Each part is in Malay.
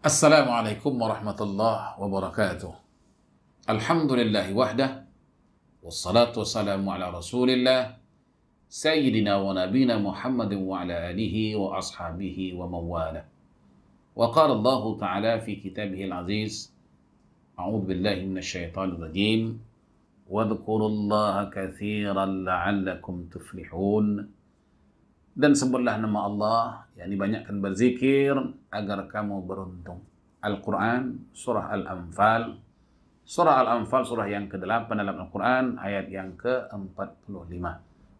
Assalamualaikum warahmatullahi wabarakatuh. Alhamdulillahi wahdah, wassalatu wassalamu ala rasulillah, sayyidina wa nabina Muhammadin wa ala alihi wa ashabihi wa mawala. Wa qala Allah ta'ala fi kitabihil aziz, a'udhu billahi minasyaitanir rajim, wadhkurullaha katsiran la'allakum tuflihun. Dan sebutlah nama Allah, yakni banyakkan berzikir agar kamu beruntung. Al-Quran, surah Al-Anfal. Surah Al-Anfal, surah yang ke-8 dalam Al-Quran, ayat yang ke-45.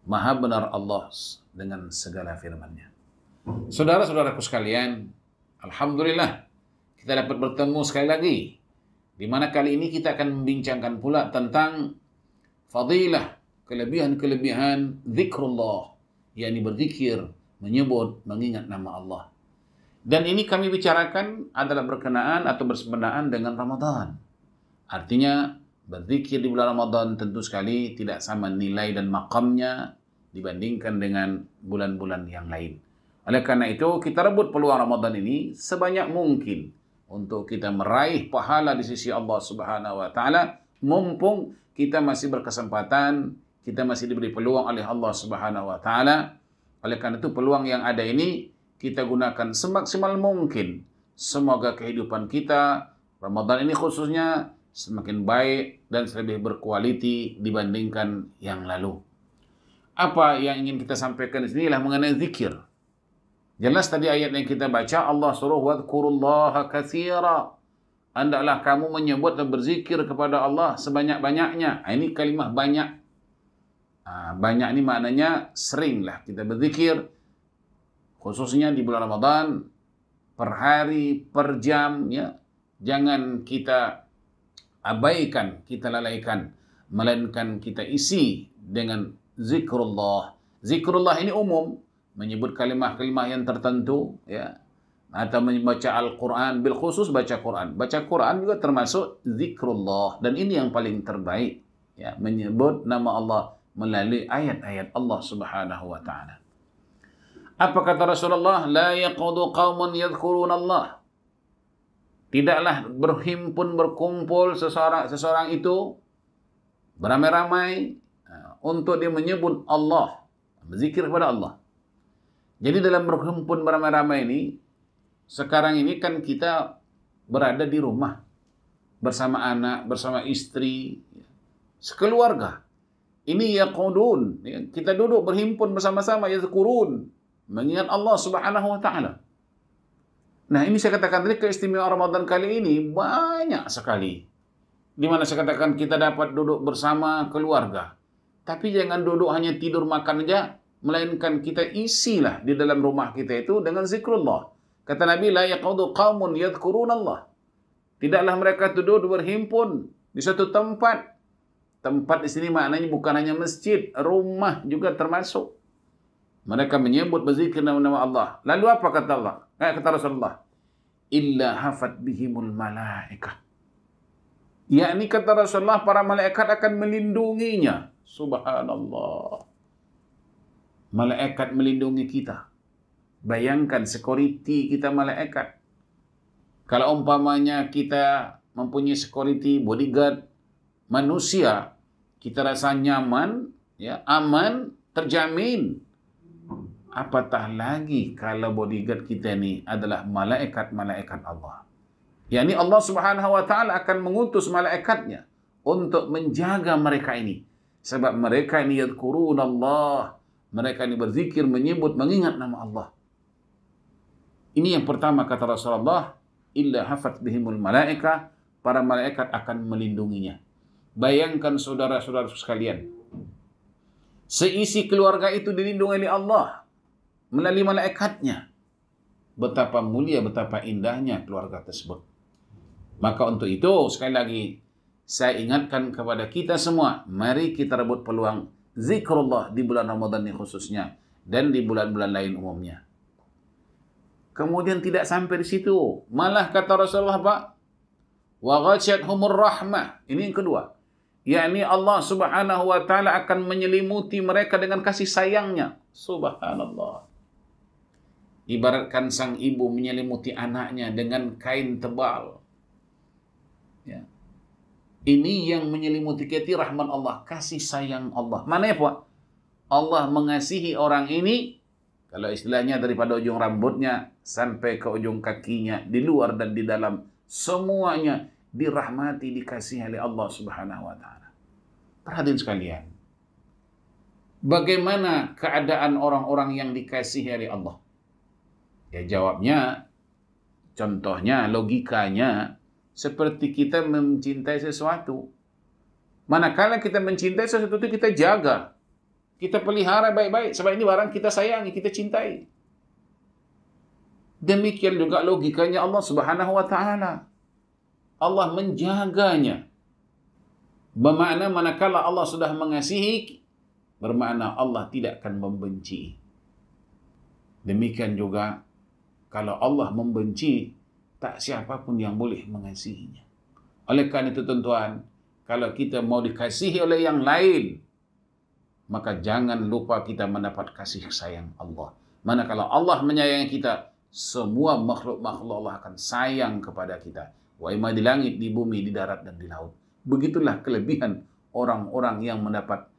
Maha benar Allah dengan segala firman-Nya. Saudara-saudaraku sekalian, Alhamdulillah, kita dapat bertemu sekali lagi. Di mana kali ini kita akan membincangkan pula tentang fadilah, kelebihan-kelebihan zikrullah, yakni berzikir, menyebut, mengingat nama Allah. Dan ini kami bicarakan adalah berkenaan atau bersebenaraan dengan Ramadan. Artinya, berzikir di bulan Ramadan tentu sekali tidak sama nilai dan makamnya dibandingkan dengan bulan-bulan yang lain. Oleh karena itu, kita rebut peluang Ramadan ini sebanyak mungkin untuk kita meraih pahala di sisi Allah Subhanahu wa Ta'ala, mumpung kita masih berkesempatan, kita masih diberi peluang oleh Allah Subhanahu wa Ta'ala. Oleh karena itu peluang yang ada ini kita gunakan semaksimal mungkin. Semoga kehidupan kita Ramadan ini khususnya semakin baik dan lebih berkualiti dibandingkan yang lalu. Apa yang ingin kita sampaikan di sini adalah mengenai zikir. Jelas tadi ayat yang kita baca, Allah suruh wadhkurullaha katsira. Hendaklah kamu menyebut dan berzikir kepada Allah sebanyak-banyaknya. Ini kalimah banyak. Banyak ini maknanya seringlah kita berzikir, khususnya di bulan Ramadan, per hari, per jam, ya. Jangan kita abaikan, kita lalaikan, melainkan kita isi dengan zikrullah. Zikrullah ini umum, menyebut kalimah-kalimah yang tertentu, ya, atau membaca Al-Quran, bil khusus baca Quran. Baca Quran juga termasuk zikrullah, dan ini yang paling terbaik, ya, menyebut nama Allah melalui ayat-ayat Allah Subhanahu wa Ta'ala. Apa kata Rasulullah? La yaqudu qaumun yadhkurun Allah. Tidaklah berhimpun, berkumpul seseorang itu beramai-ramai untuk dia menyebut Allah, berzikir kepada Allah. Jadi dalam berhimpun beramai-ramai ini, sekarang ini kan kita berada di rumah bersama anak, bersama istri, sekeluarga. Ini yaqudun, kita duduk berhimpun bersama-sama, yazkurun, mengingat Allah Subhanahu wa Ta'ala. Nah, ini saya katakan tadi keistimewaan Ramadan kali ini banyak sekali. Di mana saya katakan kita dapat duduk bersama keluarga. Tapi jangan duduk hanya tidur makan saja, melainkan kita isilah di dalam rumah kita itu dengan zikrullah. Kata Nabi, la yaqudu qaumun yadhkurun Allah. Tidaklah mereka duduk berhimpun di suatu tempat. Tempat di sini maknanya bukan hanya masjid, rumah juga termasuk. Mereka menyebut berzikir nama-nama Allah. Lalu apa kata Allah? Kata Rasulullah, illa hafat bihimul malaikah. Yakni kata Rasulullah, para malaikat akan melindunginya. Subhanallah. Malaikat melindungi kita. Bayangkan security kita malaikat. Kalau umpamanya kita mempunyai security bodyguard manusia, kita rasa nyaman, ya, aman, terjamin. Apatah lagi kalau bodyguard kita ini adalah malaikat-malaikat Allah. Yakni Allah Subhanahu wa Ta'ala akan mengutus malaikatnya untuk menjaga mereka ini. Sebab mereka ini yadhkurun Allah. Mereka ini berzikir, menyebut, mengingat nama Allah. Ini yang pertama kata Rasulullah, illa hafat bihimul malaikah, para malaikat akan melindunginya. Bayangkan saudara-saudara sekalian, seisi keluarga itu dilindungi oleh Allah melalui malaikatnya. Betapa mulia, betapa indahnya keluarga tersebut. Maka untuk itu, sekali lagi, saya ingatkan kepada kita semua, mari kita rebut peluang zikrullah di bulan Ramadan ini khususnya, dan di bulan-bulan lain umumnya. Kemudian tidak sampai di situ, malah kata Rasulullah, Pak, wa ghasyathumur rahmah. Ini yang kedua. Yakni Allah Subhanahu wa Ta'ala akan menyelimuti mereka dengan kasih sayangnya. Subhanallah. Ibaratkan sang ibu menyelimuti anaknya dengan kain tebal. Ya. Ini yang menyelimuti kita rahmat Allah, kasih sayang Allah. Mana ya Pak? Allah mengasihi orang ini, kalau istilahnya daripada ujung rambutnya sampai ke ujung kakinya, di luar dan di dalam, semuanya dirahmati, dikasihi oleh Allah Subhanahu wa Ta'ala. Perhatian sekalian, bagaimana keadaan orang-orang yang dikasihi oleh Allah? Ya jawabnya, contohnya, logikanya, seperti kita mencintai sesuatu. Manakala kita mencintai sesuatu itu kita jaga, kita pelihara baik-baik, sebab ini barang kita sayangi, kita cintai. Demikian juga logikanya Allah Subhanahu wa Ta'ala. Allah menjaganya. Bermakna manakala Allah sudah mengasihi, bermakna Allah tidak akan membenci. Demikian juga kalau Allah membenci, tak siapapun yang boleh mengasihinya. Oleh karena itu tuan-tuan, kalau kita mau dikasihi oleh yang lain, maka jangan lupa kita mendapat kasih sayang Allah. Manakala Allah menyayangi kita, semua makhluk-makhluk Allah akan sayang kepada kita. Wa imma di langit, di bumi, di darat, dan di laut. Begitulah kelebihan orang-orang yang mendapat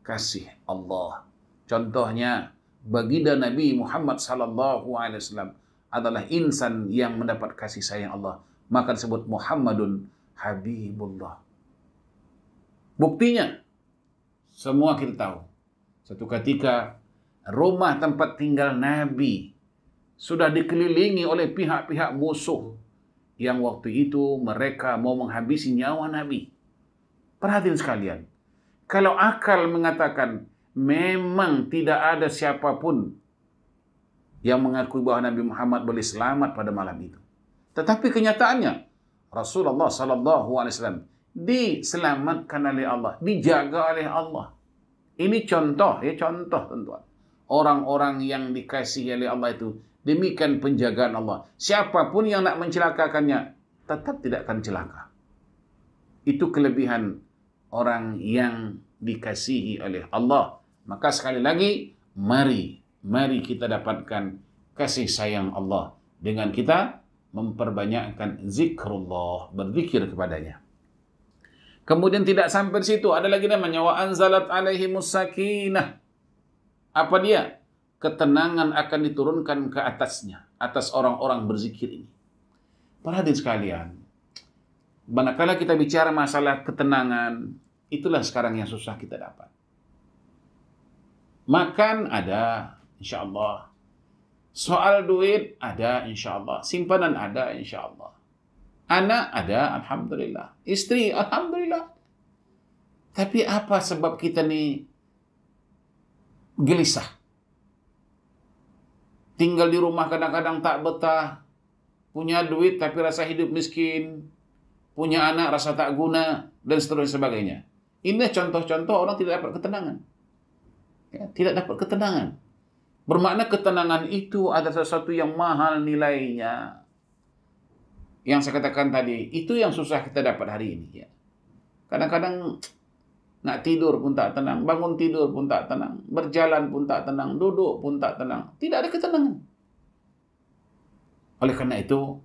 kasih Allah. Contohnya, baginda Nabi Muhammad SAW adalah insan yang mendapat kasih sayang Allah. Maka disebut Muhammadun Habibullah. Buktinya, semua kita tahu. Satu ketika, rumah tempat tinggal Nabi sudah dikelilingi oleh pihak-pihak musuh yang waktu itu mereka mau menghabisi nyawa Nabi. Perhatian sekalian, kalau akal mengatakan memang tidak ada siapapun yang mengakui bahwa Nabi Muhammad boleh selamat pada malam itu. Tetapi kenyataannya, Rasulullah SAW diselamatkan oleh Allah, dijaga oleh Allah. Ini contoh, contoh tuan-tuan. Orang-orang yang dikasihi oleh Allah itu, demikian penjagaan Allah. Siapapun yang nak mencelakakannya, tetap tidak akan celaka. Itu kelebihan orang yang dikasihi oleh Allah. Maka sekali lagi, mari kita dapatkan kasih sayang Allah dengan kita memperbanyakkan zikrullah, berzikir kepadanya. Kemudian tidak sampai di situ, ada lagi namanya wa anzalat alaihimus sakinah. Apa dia? Ketenangan akan diturunkan ke atasnya, atas orang-orang berzikir ini. Perhatian sekalian, manakala kita bicara masalah ketenangan, itulah sekarang yang susah kita dapat. Makan ada, insya Allah. Soal duit ada, insya Allah. Simpanan ada, insya Allah. Anak ada, alhamdulillah. Istri, alhamdulillah. Tapi apa sebab kita ni gelisah? Tinggal di rumah kadang-kadang tak betah. Punya duit tapi rasa hidup miskin. Punya anak rasa tak guna. Dan seterusnya sebagainya. Ini contoh-contoh orang tidak dapat ketenangan. Ya, tidak dapat ketenangan. Bermakna ketenangan itu ada sesuatu yang mahal nilainya. Yang saya katakan tadi, itu yang susah kita dapat hari ini. Ya. Kadang-kadang nak tidur pun tak tenang, bangun tidur pun tak tenang, berjalan pun tak tenang, duduk pun tak tenang. Tidak ada ketenangan. Oleh karena itu,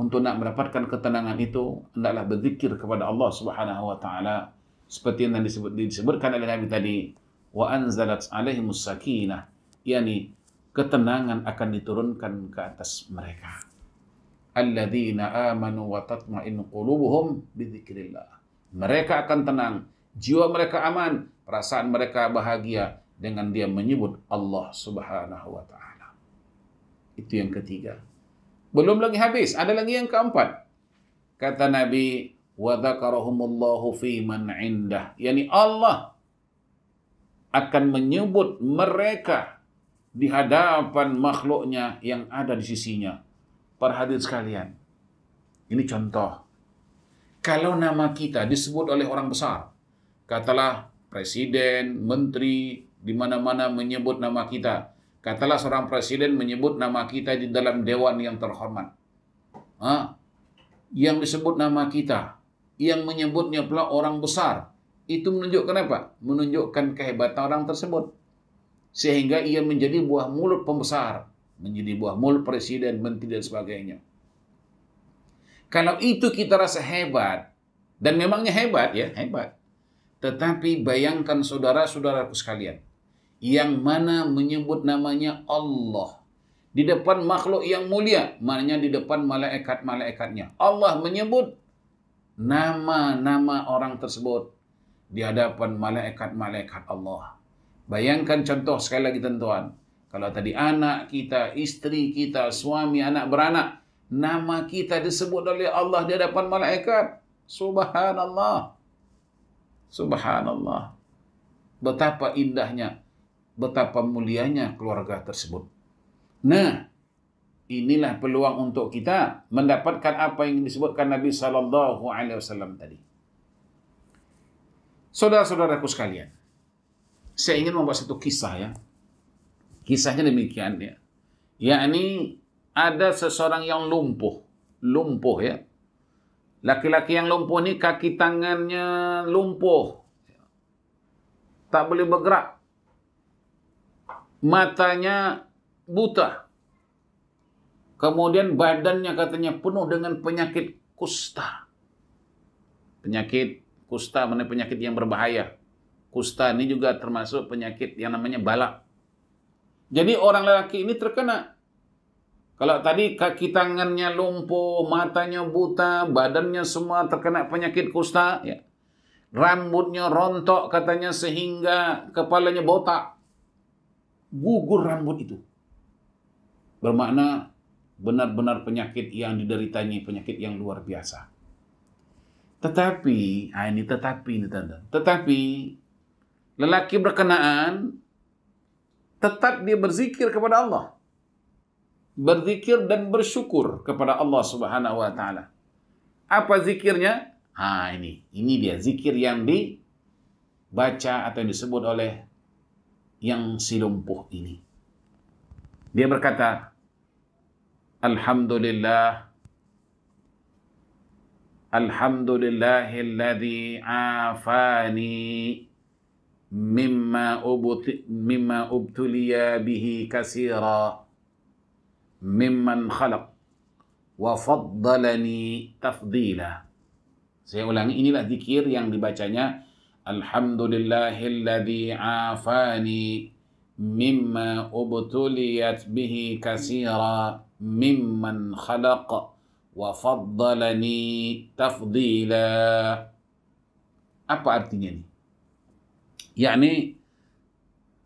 untuk nak mendapatkan ketenangan itu, hendaklah berzikir kepada Allah Subhanahu wa Ta'ala. Seperti yang disebutkan oleh Nabi tadi, wa anzalat alaihimus sakinah, yakni ketenangan akan diturunkan ke atas mereka. Alladzina amanu wa tatma'innu qulubuhum bidzikrillah. Mereka akan tenang, jiwa mereka aman, perasaan mereka bahagia dengan dia menyebut Allah Subhanahu wa Ta'ala. Itu yang ketiga. Belum lagi habis, ada lagi yang keempat. Kata Nabi, wa dzakarahumullahu fi man 'indah. Yani Allah akan menyebut mereka di hadapan makhluknya yang ada di sisinya. Perhatian sekalian, ini contoh. Kalau nama kita disebut oleh orang besar, katalah presiden, menteri, di mana-mana menyebut nama kita. Katalah seorang presiden menyebut nama kita di dalam dewan yang terhormat. Yang disebut nama kita, yang menyebutnya pula orang besar. Itu menunjukkan apa? Menunjukkan kehebatan orang tersebut. Sehingga ia menjadi buah mulut pembesar. menjadi buah mulut presiden, menteri dan sebagainya. Kalau itu kita rasa hebat, dan memangnya hebat ya, hebat. Tetapi bayangkan saudara-saudaraku sekalian, yang mana menyebut namanya Allah di depan makhluk yang mulia, maknanya di depan malaikat-malaikatnya. Allah menyebut nama-nama orang tersebut di hadapan malaikat-malaikat Allah. Bayangkan contoh sekali lagi tuan-tuan. Kalau tadi anak kita, istri kita, suami, anak beranak, nama kita disebut oleh Allah di hadapan malaikat. Subhanallah. Subhanallah. Betapa indahnya, betapa mulianya keluarga tersebut. Nah, inilah peluang untuk kita mendapatkan apa yang disebutkan Nabi SAW tadi. Saudara-saudaraku sekalian, saya ingin membuat satu kisah ya. Kisahnya demikian ya. Yakni ada seseorang yang lumpuh ya. Laki-laki yang lumpuh ini kaki tangannya lumpuh. Tak boleh bergerak. Matanya buta. Kemudian badannya katanya penuh dengan penyakit kusta. Penyakit kusta mana penyakit yang berbahaya. Kusta ini juga termasuk penyakit yang namanya balak. Jadi orang lelaki ini terkena. Kalau tadi kaki tangannya lumpuh, matanya buta, badannya semua terkena penyakit kusta, ya. Rambutnya rontok katanya sehingga kepalanya botak. Gugur rambut itu. Bermakna benar-benar penyakit yang dideritanya, penyakit yang luar biasa. Tetapi lelaki berkenaan tetap dia berzikir kepada Allah. Berzikir dan bersyukur kepada Allah Subhanahu wa taala. Apa zikirnya? Ini dia zikir yang dibaca atau disebut oleh yang si lumpuh ini. Dia berkata, Alhamdulillahilladzi afani mimma ubtuliya bihi katsira mimman khalaq wa faddalani tafdila. Saya ulangi, inilah zikir yang dibacanya. Alhamdulillahilladzi afani mimma ubtuliyat bihi katsira mimman khalaq wa faddalani tafdila. Apa artinya ini? Yakni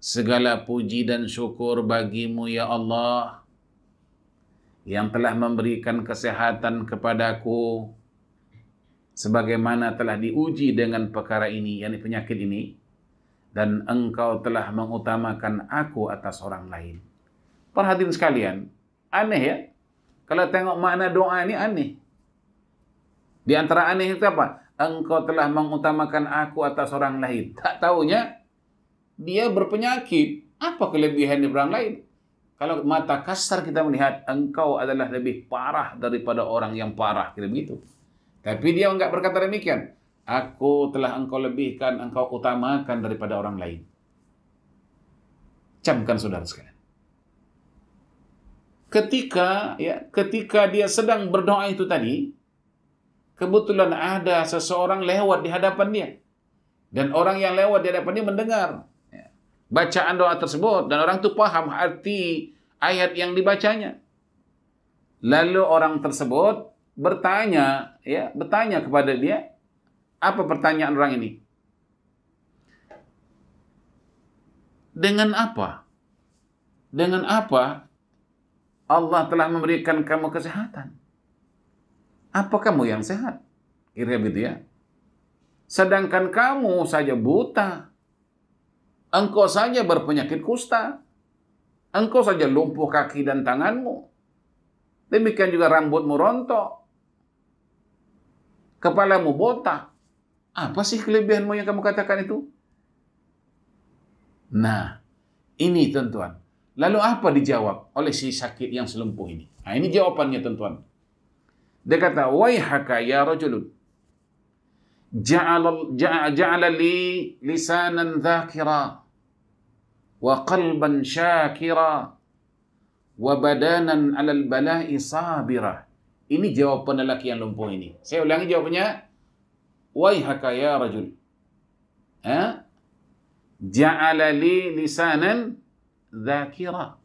segala puji dan syukur bagimu ya Allah yang telah memberikan kesehatan kepadaku sebagaimana telah diuji dengan perkara ini, yakni penyakit ini, dan engkau telah mengutamakan aku atas orang lain. Perhatian sekalian, aneh ya? Kalau tengok makna doa ini aneh. Di antara aneh itu apa? Engkau telah mengutamakan aku atas orang lain. Tak taunya dia berpenyakit. Apa kelebihan di orang lain? Kalau mata kasar kita melihat engkau adalah lebih parah daripada orang yang parah, kira begitu. Tapi dia enggak berkata demikian. Aku telah engkau lebihkan, engkau utamakan daripada orang lain. Camkan saudara sekalian. Ketika dia sedang berdoa itu tadi, kebetulan ada seseorang lewat di hadapan dia. Dan orang yang lewat di hadapan dia mendengar bacaan doa tersebut, dan orang itu paham arti ayat yang dibacanya. Lalu orang tersebut bertanya kepada dia. Apa pertanyaan orang ini? Dengan apa Allah telah memberikan kamu kesehatan? Apa kamu yang sehat? Kira begitu ya. Sedangkan kamu saja buta. Engkau saja berpenyakit kusta. Engkau saja lumpuh kaki dan tanganmu. Demikian juga rambutmu rontok. Kepalamu botak. Apa sih kelebihanmu yang kamu katakan itu? Nah, ini tuan-tuan. Lalu apa dijawab oleh si sakit yang selumpuh ini? Nah, ini jawabannya tuan-tuan. Dia kata, "Waihaka ya rajulun. Ja'ala li lisanan dhakira wa qalban syakira wa badanan 'alal bala'i sabira. Ini jawapan lelaki yang lumpuh ini. Saya ulangi jawabannya. Waihaka ya rajul. Ja'ala li lisanan dzakira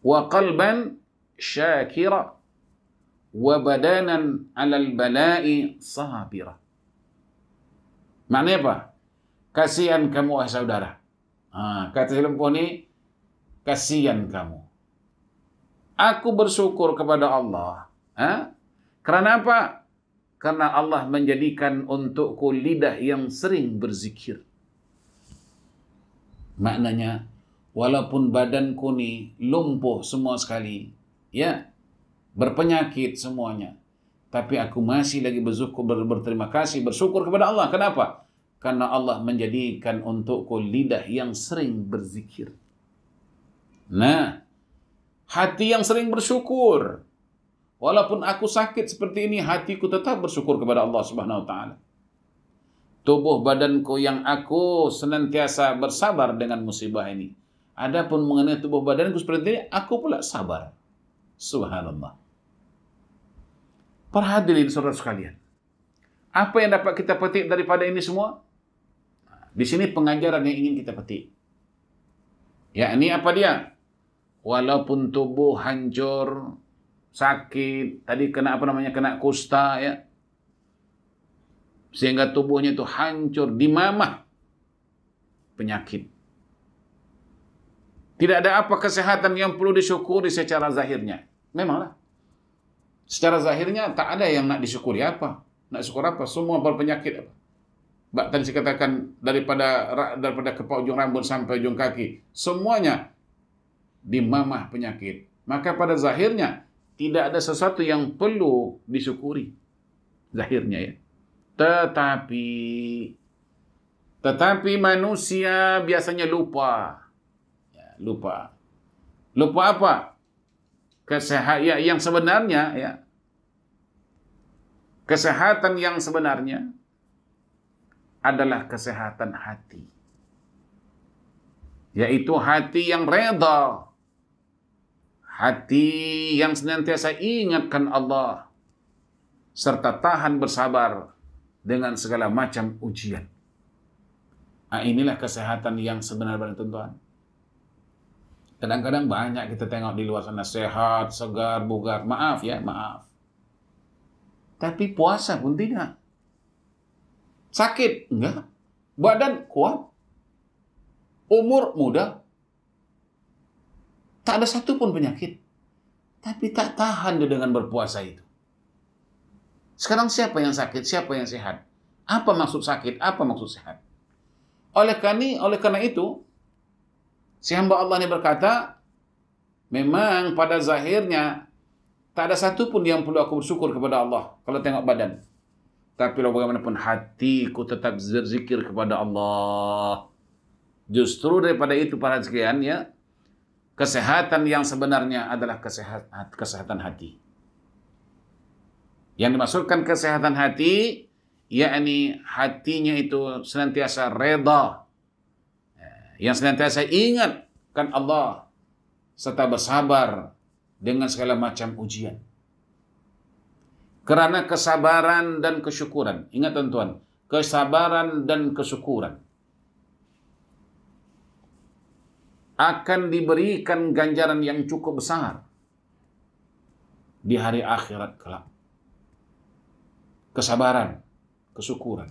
wa qalban syakira wa badanan 'alal bala'i sabira. Maknanya apa? Kasihan kamu wahai saudara. Kata si lumpuh ni, kasihan kamu. Aku bersyukur kepada Allah. Kerana apa? Karena Allah menjadikan untukku lidah yang sering berzikir. Maknanya, walaupun badanku ni lumpuh semua sekali, ya, berpenyakit semuanya, tapi aku masih lagi berterima kasih, bersyukur kepada Allah. Kenapa? Karena Allah menjadikan untukku lidah yang sering berzikir. Nah, hati yang sering bersyukur. Walaupun aku sakit seperti ini, hatiku tetap bersyukur kepada Allah Subhanahu wa taala. Tubuh badanku yang aku senantiasa bersabar dengan musibah ini. Adapun mengenai tubuh badanku seperti ini, aku pula sabar. Subhanallah. Para hadirin saudara sekalian, apa yang dapat kita petik daripada ini semua? Di sini pengajaran yang ingin kita petik. Ya, ini apa dia? Walaupun tubuh hancur, sakit, tadi kena kena kusta, ya, sehingga tubuhnya itu hancur, dimamah penyakit. Tidak ada apa kesehatan yang perlu disyukuri secara zahirnya. Memanglah. Secara zahirnya tak ada yang nak disyukuri apa. Nak syukur apa? Semua berpenyakit apa. Tadi saya katakan daripada kepala ujung rambut sampai ujung kaki, semuanya dimamah penyakit. Maka pada zahirnya tidak ada sesuatu yang perlu disyukuri. Zahirnya, ya. Tetapi manusia biasanya lupa. Ya, lupa. Lupa apa? Kesehatan yang sebenarnya, ya. Kesehatan yang sebenarnya adalah kesehatan hati. Yaitu hati yang redha. Hati yang senantiasa ingatkan Allah. Serta tahan bersabar dengan segala macam ujian. Inilah kesehatan yang sebenarnya, tuan-tuan. Kadang-kadang banyak kita tengok di luar sana sehat, segar, bugar. Maaf ya, maaf. Tapi puasa pun tidak. Sakit? Enggak. Badan kuat. Umur muda. Tak ada satu pun penyakit. Tapi tak tahan dia dengan berpuasa itu. Sekarang siapa yang sakit? Siapa yang sehat? Apa maksud sakit? Apa maksud sehat? Oleh karena itu, si hamba Allah ini berkata, memang pada zahirnya tak ada satu pun yang perlu aku bersyukur kepada Allah kalau tengok badan. Tapi bagaimanapun hatiku tetap berzikir kepada Allah. Justru daripada itu para sekalian, ya, kesehatan yang sebenarnya adalah kesehatan hati. Yang dimaksudkan kesehatan hati, yakni hatinya itu senantiasa redha, yang senantiasa ingatkan Allah, serta bersabar dengan segala macam ujian. Kerana kesabaran dan kesyukuran, ingat tuan-tuan, kesabaran dan kesyukuran akan diberikan ganjaran yang cukup besar di hari akhirat kelak. Kesabaran, kesyukuran.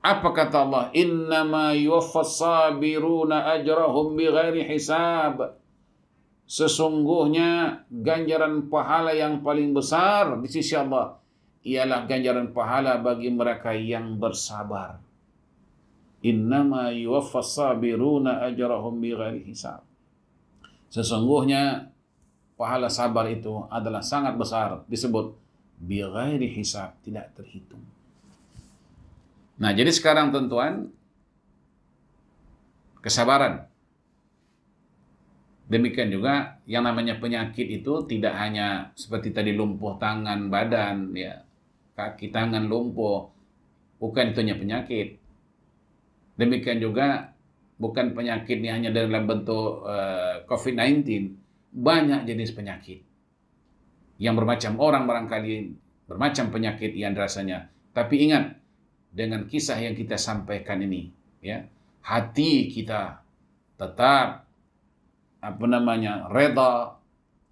Apa kata Allah? Innama yuwaffas sabiruna ajrahum bighairi hisab. Sesungguhnya ganjaran pahala yang paling besar di sisi Allah ialah ganjaran pahala bagi mereka yang bersabar. Innama yuwaffas sabiruna ajrahum bighairi hisab. Sesungguhnya pahala sabar itu adalah sangat besar, disebut bighairi hisab, tidak terhitung. Nah, jadi sekarang tuan-tuan, kesabaran. Demikian juga yang namanya penyakit itu tidak hanya seperti tadi lumpuh tangan, badan, ya, kaki tangan lumpuh, bukan itu hanya penyakit. Demikian juga bukan penyakit ini hanya dalam bentuk COVID-19, banyak jenis penyakit. Yang bermacam orang barangkali, bermacam penyakit yang rasanya. Tapi ingat, dengan kisah yang kita sampaikan ini, ya, hati kita tetap reda,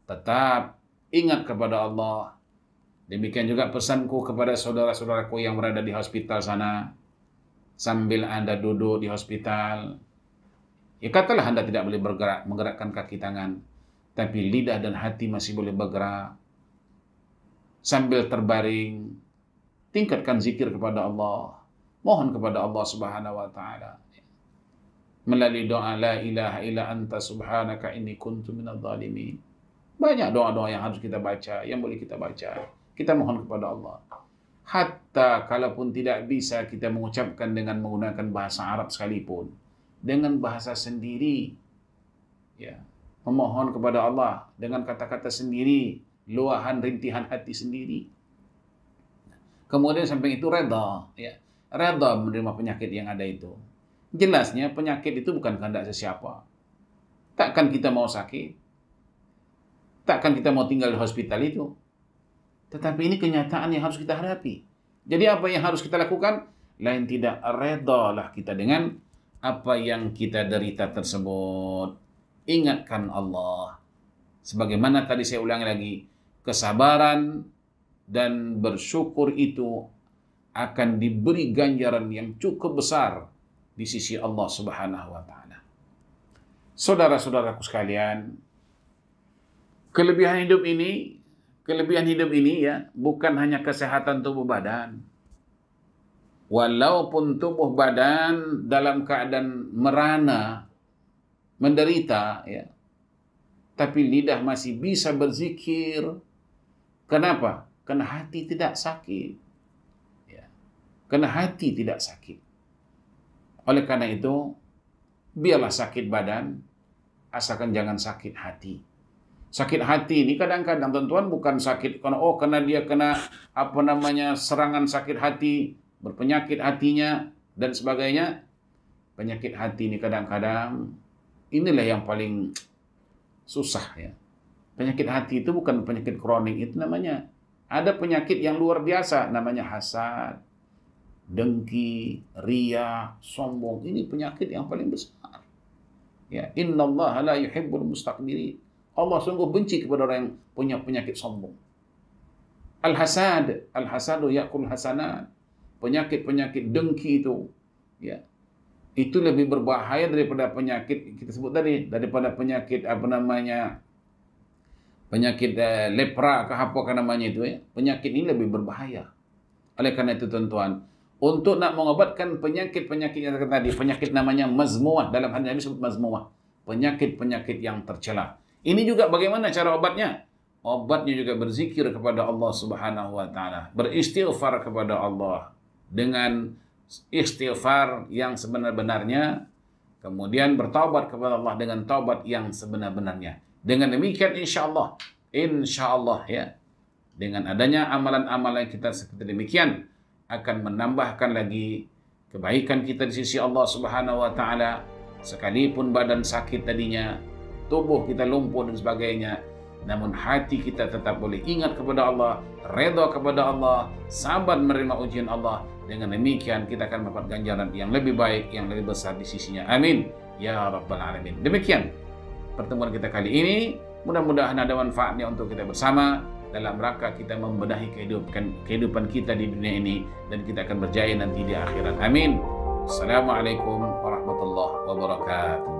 tetap ingat kepada Allah. Demikian juga pesanku kepada saudara-saudaraku yang berada di hospital sana, sambil Anda duduk di hospital, ya katalah Anda tidak boleh bergerak, menggerakkan kaki tangan, tapi lidah dan hati masih boleh bergerak. Sambil terbaring, tingkatkan zikir kepada Allah, mohon kepada Allah Subhanahu wa taala melalui doa la ilaha illa anta subhanaka inni kuntu minadh dhalimin. Banyak doa-doa yang harus kita baca, yang boleh kita baca. Kita mohon kepada Allah. Hatta kalaupun tidak bisa kita mengucapkan dengan menggunakan bahasa Arab sekalipun, dengan bahasa sendiri, ya, memohon kepada Allah dengan kata-kata sendiri, luahan rintihan hati sendiri. Kemudian sampai itu reda, ya, reda menerima penyakit yang ada itu. Jelasnya penyakit itu bukan kehendak sesiapa. Takkan kita mau sakit, takkan kita mau tinggal di hospital itu. Tetapi ini kenyataan yang harus kita hadapi. Jadi apa yang harus kita lakukan? Lain tidak, redalah kita dengan apa yang kita derita tersebut. Ingatkan Allah. Sebagaimana tadi saya ulangi lagi, kesabaran dan bersyukur itu akan diberi ganjaran yang cukup besar di sisi Allah Subhanahu wa taala. Saudara-saudaraku sekalian, kelebihan hidup ini ya, bukan hanya kesehatan tubuh badan. Walaupun tubuh badan dalam keadaan merana, menderita, ya, tapi lidah masih bisa berzikir. Kenapa? Karena hati tidak sakit. Ya. Karena hati tidak sakit. Oleh karena itu, biarlah sakit badan, asalkan jangan sakit hati. Sakit hati ini kadang-kadang tentuan bukan sakit karena dia kena serangan sakit hati, berpenyakit hatinya dan sebagainya. Penyakit hati ini kadang-kadang inilah yang paling susah, ya. Penyakit hati itu bukan penyakit kronik, itu namanya. Ada penyakit yang luar biasa namanya hasad, dengki, riya, sombong. Ini penyakit yang paling besar. Ya, innallaha la yuhibbul mustakbirin. Allah sungguh benci kepada orang yang punya penyakit sombong. Al-hasadu ya'kul hasanat. Penyakit-penyakit dengki itu, ya, itu lebih berbahaya daripada penyakit kita sebut tadi, daripada penyakit penyakit lepra ke apa namanya itu, ya. Penyakit ini lebih berbahaya. Oleh karena itu tuan-tuan, untuk nak mengobatkan penyakit-penyakit yang tadi, penyakit namanya mazmuah, dalam hadis Nabi disebut mazmuah, penyakit-penyakit yang tercela. Ini juga bagaimana cara obatnya? Obatnya juga berzikir kepada Allah Subhanahu wa taala, beristighfar kepada Allah dengan istighfar yang sebenar-benarnya, kemudian bertaubat kepada Allah dengan taubat yang sebenar-benarnya. Dengan demikian insyaallah ya, dengan adanya amalan-amalan kita seperti demikian akan menambahkan lagi kebaikan kita di sisi Allah Subhanahu wa taala, sekalipun badan sakit tadinya, tubuh kita lumpuh dan sebagainya, namun hati kita tetap boleh ingat kepada Allah, redha kepada Allah, sabar menerima ujian Allah. Dengan demikian kita akan mendapat ganjaran yang lebih baik, yang lebih besar di sisinya. Amin ya rabbal alamin. Demikian pertemuan kita kali ini. Mudah-mudahan ada manfaatnya untuk kita bersama dalam rangka kita membenahi kehidupan kita di dunia ini, dan kita akan berjaya nanti di akhirat. Amin. Assalamualaikum warahmatullahi wabarakatuh.